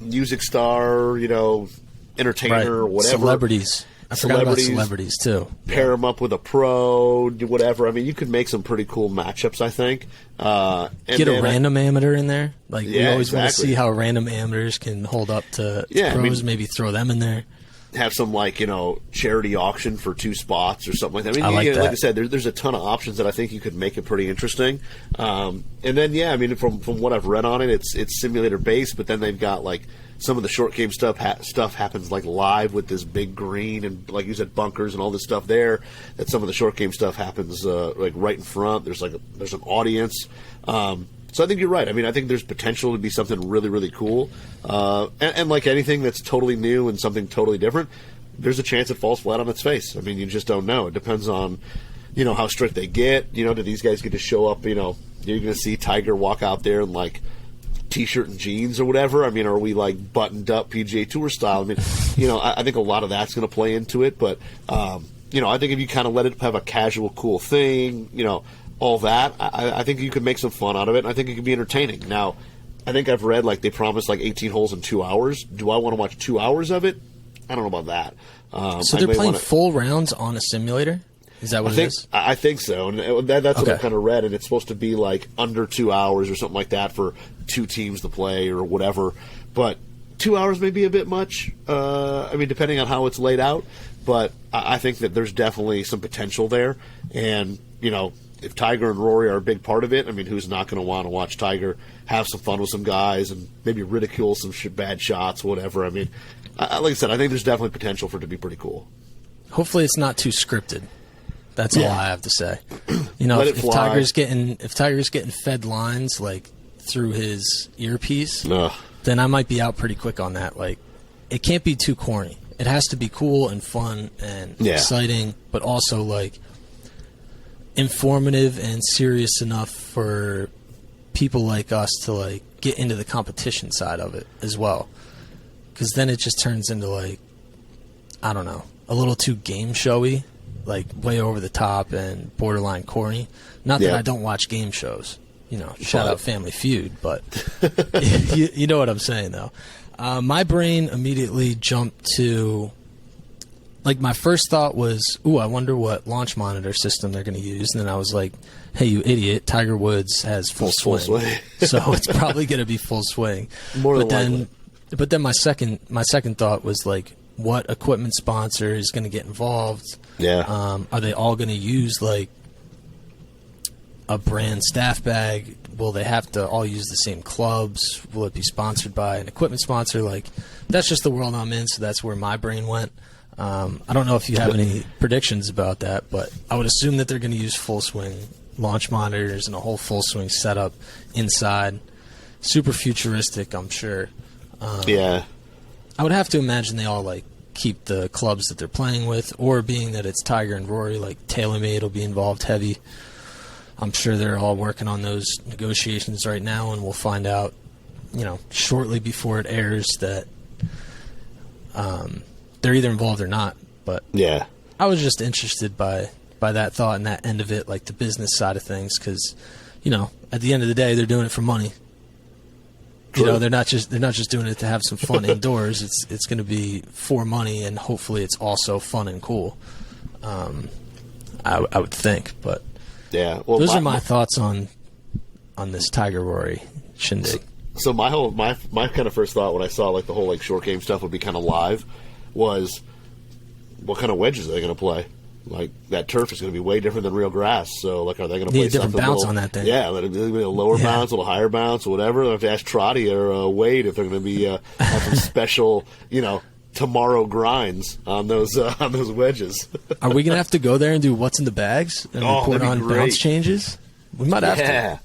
music star, you know, entertainer or whatever. Celebrities. I forgot about celebrities, too. Pair them up with a pro, whatever. I mean, you could make some pretty cool matchups, I think. Get a random amateur in there. Like, we always want to see how random amateurs can hold up to pros. I mean, maybe throw them in there. have some charity auction for 2 spots or something like that. I mean, like that. Like I said, there's a ton of options that I think you could make it pretty interesting. And then from what I've read on it, it's simulator based, but then they've got some of the short game stuff happens live with this big green and like you said, bunkers and all this stuff there. That some of the short game stuff happens right in front. There's an audience. So I think you're right. I mean, I think there's potential to be something really, really cool. And like anything that's totally new and something totally different, there's a chance it falls flat on its face. I mean, you just don't know. It depends on, how strict they get. Do these guys get to show up, you're going to see Tiger walk out there in T-shirt and jeans or whatever. I mean, are we buttoned up PGA Tour style? I mean, I think a lot of that's going to play into it. But, I think if you kind of let it have a casual, cool thing, all that, I think you could make some fun out of it, and I think it could be entertaining. Now, I think I've read they promised 18 holes in 2 hours. Do I want to watch 2 hours of it? I don't know about that. So they're playing full rounds on a simulator? Is that what it is? I think so, and that's what I kind of read, and it's supposed to be under 2 hours or something like that for 2 teams to play or whatever. But 2 hours may be a bit much, I mean, depending on how it's laid out. But I think that there's definitely some potential there, and, if Tiger and Rory are a big part of it, I mean, who's not going to want to watch Tiger have some fun with some guys and maybe ridicule some bad shots, whatever. I mean, like I said, I think there's definitely potential for it to be pretty cool. Hopefully it's not too scripted. That's all I have to say. If Tiger's getting fed lines through his earpiece, then I might be out pretty quick on that. It can't be too corny. It has to be cool and fun and exciting, but also informative and serious enough for people like us to get into the competition side of it as well. Because then it just turns into I don't know, a little too game showy, way over the top and borderline corny. Not that I don't watch game shows, shout out Family Feud, but you know what I'm saying though. My brain immediately jumped to my first thought was, ooh, I wonder what launch monitor system they're going to use. And then I was like, hey, you idiot, Tiger Woods has full swing. So it's probably going to be full swing. But then my second thought was what equipment sponsor is going to get involved? Yeah. Are they all going to use a brand staff bag? Will they have to all use the same clubs? Will it be sponsored by an equipment sponsor? That's just the world I'm in, so that's where my brain went. I don't know if you have any predictions about that, but I would assume that they're going to use full swing launch monitors and a whole full swing setup inside. Super futuristic, I'm sure. Yeah. I would have to imagine they all keep the clubs that they're playing with, or being that it's Tiger and Rory, TaylorMade will be involved heavy. I'm sure they're all working on those negotiations right now, and we'll find out, shortly before it airs that they're either involved or not. But yeah, I was just interested by that thought and that end of it, the business side of things, because at the end of the day, they're doing it for money. True. They're not just doing it to have some fun indoors. It's going to be for money, and hopefully it's also fun and cool. I would think, but yeah. Well, those are my thoughts on this Tiger Rory shindig. So my kind of first thought when I saw the whole short game stuff would be kind of live was, what kind of wedges are they going to play? That turf is going to be way different than real grass. So are they going to play a different bounce on that thing? Yeah, a lower bounce, a little higher bounce, or whatever. They'll have to ask Trotty or Wade if they're going to be have some special, tomorrow grinds on those wedges. Are we going to have to go there and do what's in the bags and report on bounce changes? We might have to.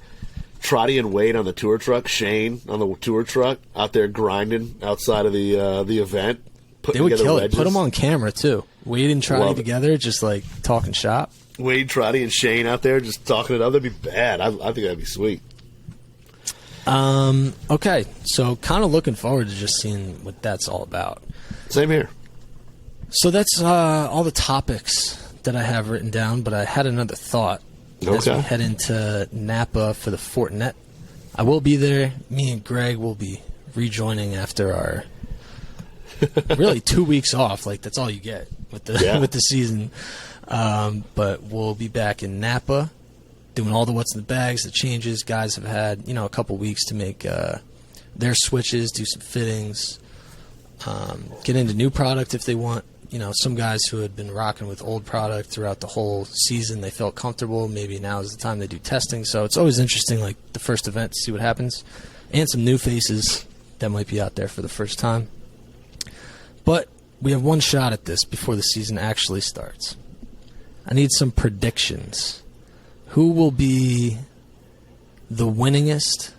Trotty and Wade on the tour truck, Shane on the tour truck out there grinding outside of the event. They would kill it. Put them on camera too. Wade and Trotty together, just talking shop. Wade, Trotty, and Shane out there just talking it up. That'd be bad. I think that'd be sweet. Okay, so kind of looking forward to just seeing what that's all about. Same here. So that's all the topics that I have written down, but I had another thought as we head into Napa for the Fortinet. I will be there. Me and Greg will be rejoining after our really 2 weeks off. That's all you get with the season. But we'll be back in Napa doing all the what's in the bags, the changes. Guys have had a couple weeks to make their switches, do some fittings. get into new product if they want. Some guys who had been rocking with old product throughout the whole season, they felt comfortable. Maybe now is the time they do testing. So it's always interesting, like the first event, to see what happens. And some new faces that might be out there for the first time. But we have one shot at this before the season actually starts. I need some predictions. Who will be the winningest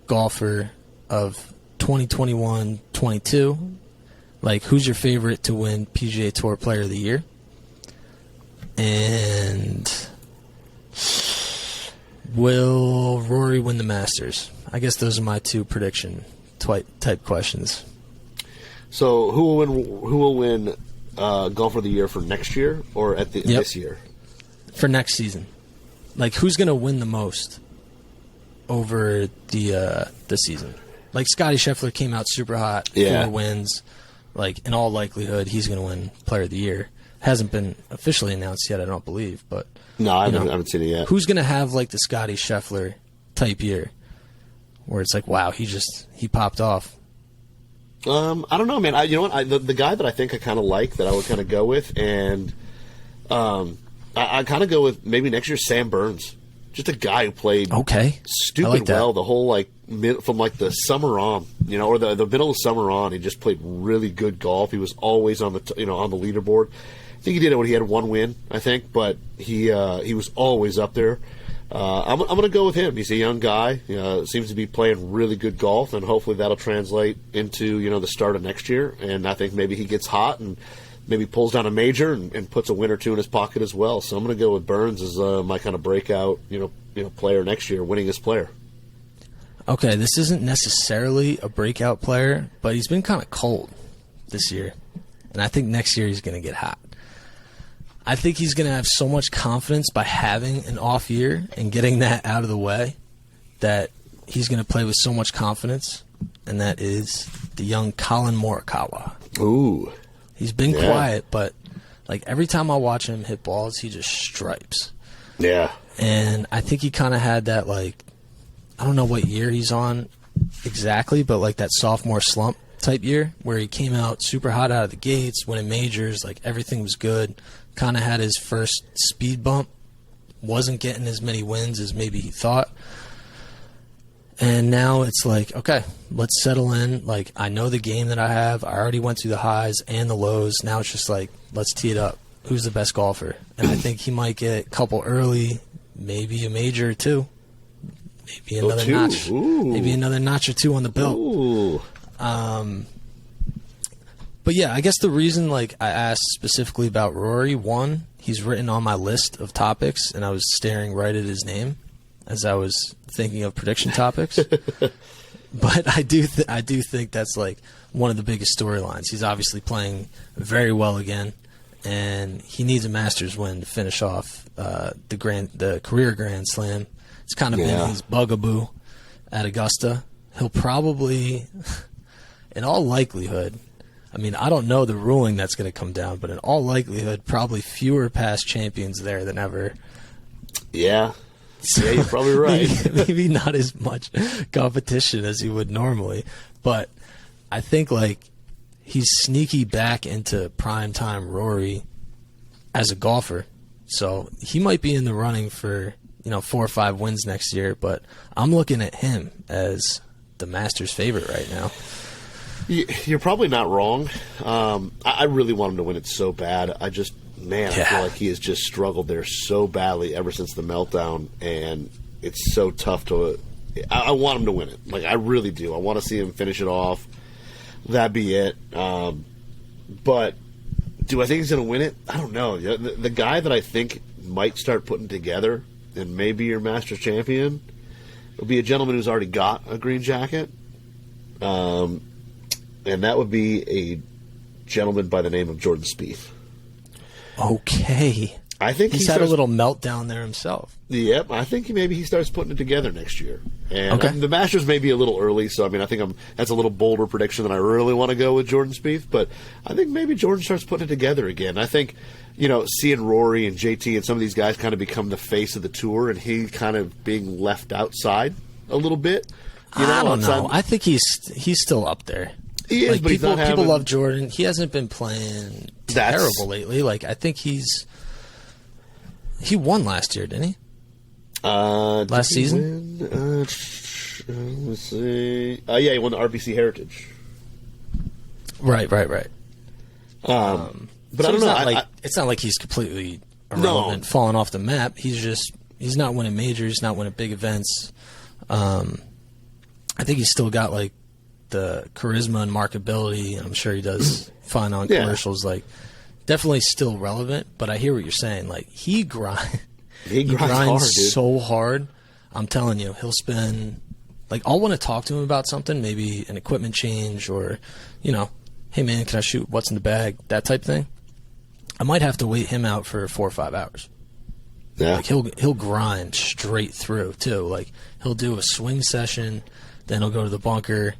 golfer of 2021-22? Like, who's your favorite to win PGA Tour Player of the Year? And will Rory win the Masters? I guess those are my two prediction type questions. So who will win Golfer of the Year for next year or at this year? For next season. Like, who's going to win the most over the season? Like, Scottie Scheffler came out super hot, 4 wins. Like, in all likelihood, he's going to win Player of the Year. Hasn't been officially announced yet, I don't believe. But no, I haven't seen it yet. Who's going to have, like, the Scottie Scheffler type year where it's like, wow, he popped off? I don't know, man. You know what? The guy that I think I kind of like, that I would kind of go with, and I kind of go with maybe next year Sam Burns. Just a guy who played stupid well the whole from the summer on, or the middle of summer on. He just played really good golf. He was always on the on the leaderboard. I think he did it when he had 1 win, I think, but he was always up there. I'm going to go with him. He's a young guy. Seems to be playing really good golf, and hopefully that'll translate into the start of next year. And I think maybe he gets hot and maybe pulls down a major and puts a win or 2 in his pocket as well. So I'm going to go with Burns as my kind of breakout, player next year, winningest player. Okay, this isn't necessarily a breakout player, but he's been kind of cold this year. And I think next year he's going to get hot. I think he's going to have so much confidence by having an off year and getting that out of the way that he's going to play with so much confidence, and that is the young Colin Murakawa. Ooh. He's been quiet, but like every time I watch him hit balls, he just stripes. Yeah. And I think he kind of had that, like, I don't know what year he's on exactly, but like that sophomore slump type year where he came out super hot out of the gates, winning majors, like everything was good. Kind of had his first speed bump, wasn't getting as many wins as maybe he thought. And now it's like, okay, let's settle in. Like, I know the game that I have. I already went through the highs and the lows. Now it's just like, let's tee it up. Who's the best golfer? And I think he might get a couple early, maybe a major or 2. Maybe another notch. Ooh. Maybe another notch or 2 on the belt. Ooh. But yeah, I guess the reason like I asked specifically about Rory, one, he's written on my list of topics, and I was staring right at his name as I was thinking of prediction topics. But I do think that's like one of the biggest storylines. He's obviously playing very well again, and he needs a Masters win to finish off the career Grand Slam. It's kind of been his bugaboo at Augusta. He'll probably, in all likelihood, I mean, I don't know the ruling that's going to come down, but in all likelihood, probably fewer past champions there than ever. Yeah. So yeah, you're probably right. maybe not as much competition as you would normally, but I think like he's sneaky back into primetime Rory as a golfer. So he might be in the running for 4 or 5 wins next year, but I'm looking at him as the Masters favorite right now. You're probably not wrong. I really want him to win it so bad. I feel like he has just struggled there so badly ever since the meltdown, and it's so tough to. I want him to win it. Like, I really do. I want to see him finish it off. That'd be it. But do I think he's going to win it? I don't know. The guy that I think might start putting together and maybe your Masters champion will be a gentleman who's already got a green jacket. And that would be a gentleman by the name of Jordan Spieth. Okay. I think he's had a little meltdown there himself. Yep. I think maybe he starts putting it together next year. And the Masters may be a little early, so I mean, I think that's a little bolder prediction than I really want to go with Jordan Spieth. But I think maybe Jordan starts putting it together again. I think, seeing Rory and JT and some of these guys kind of become the face of the tour, and he kind of being left outside a little bit. I don't know. I think he's still up there. He is, like, but he's not people having... love Jordan. He hasn't been playing terrible lately. Like, I think he won last year, didn't he? Last season? Let's see. Yeah, he won the RBC Heritage. Right. But So I don't know. It's not like he's completely irrelevant, falling off the map. He's not winning majors, not winning big events. I think he's still got like the charisma and marketability, and I'm sure he does fine on commercials. Like, definitely still relevant. But I hear what you're saying. Like, he grinds hard, so hard. I'm telling you, he'll spend. Like, I'll want to talk to him about something, maybe an equipment change, or, hey man, can I shoot what's in the bag, that type thing. I might have to wait him out for 4 or 5 hours. Yeah. Like, he'll grind straight through too. Like, he'll do a swing session, then he'll go to the bunker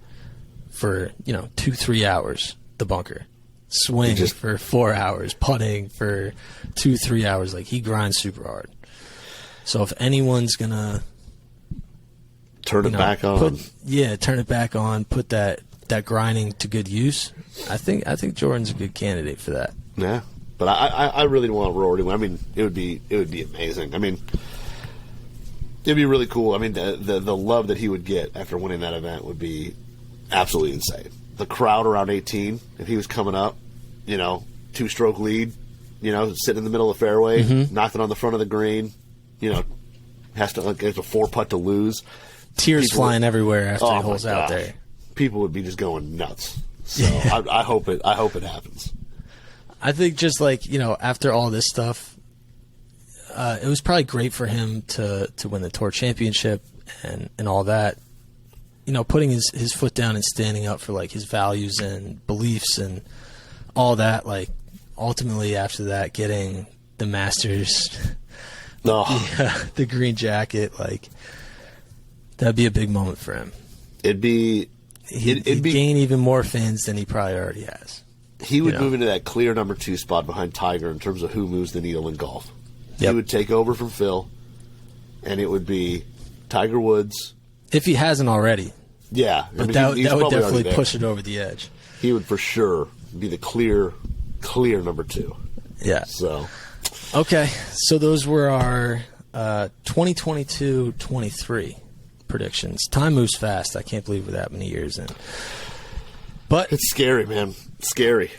for 2-3 hours. The bunker, swing for 4 hours, putting for 2-3 hours. Like, he grinds super hard. So if anyone's gonna turn it back on, turn it back on, put that grinding to good use, I think Jordan's a good candidate for that. Yeah. But I really want Rory to win. I mean, it would be amazing. I mean, it'd be really cool. I mean, the love that he would get after winning that event would be absolutely insane. The crowd around 18, if he was coming up, 2-stroke lead, sitting in the middle of the fairway, knocking on the front of the green, has to it's a 4-putt to lose. Tears flying everywhere after he holds out there. People would be just going nuts. So I hope it happens. I think just like, after all this stuff, it was probably great for him to win the Tour Championship and all that. Putting his foot down and standing up for, like, his values and beliefs and all that. Like, ultimately after that, getting the Masters, the green jacket, like, that'd be a big moment for him. He'd gain even more fans than he probably already has. He would move into that clear number 2 spot behind Tiger in terms of who moves the needle in golf. Yep. He would take over from Phil, and it would be Tiger Woods. If he hasn't already. Yeah. But that would definitely push it over the edge. He would for sure be the clear number 2. Yeah. So. Okay. So those were our 2022-23 predictions. Time moves fast. I can't believe we're that many years in. But it's scary, man. Scary.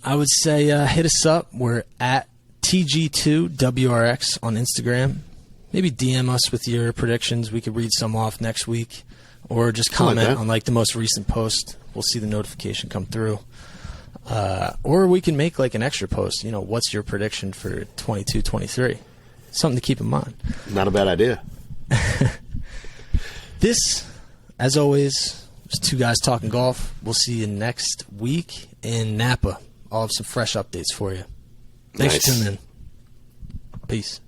I would say hit us up. We're at TG2WRX on Instagram. Maybe DM us with your predictions. We could read some off next week. Or just comment on, like, the most recent post. We'll see the notification come through. Or we can make, like, an extra post. What's your prediction for 22-23? Something to keep in mind. Not a bad idea. This, as always, is 2 guys talking golf. We'll see you next week in Napa. I'll have some fresh updates for you. Thanks for tuning in. Peace.